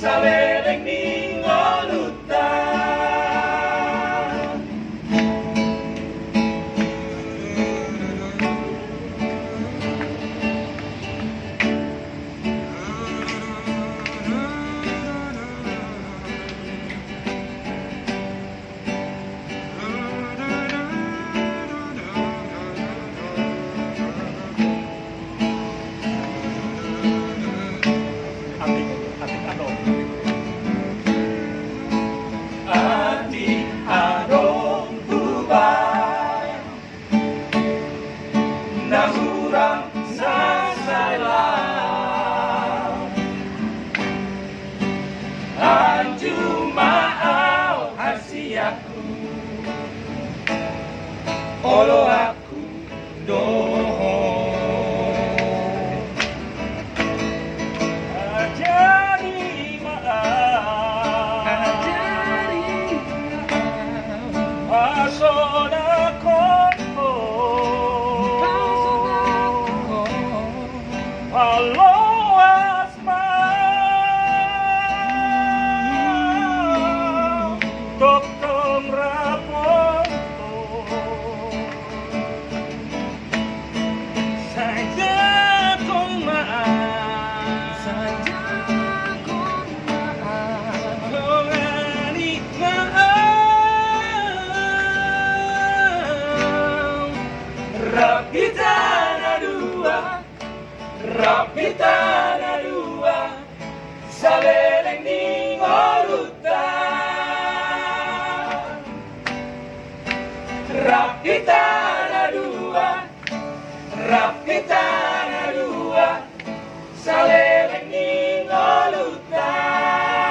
saleleng ningoluta. Adik adong ubah na hurang sasalang anju maaw hasiaku olo aku dohong ajari maaf pasodako halo asma tokom rapoto saja kong maaf kong adik maaf Rapita na dua saleleng ningoluta. Rapita na dua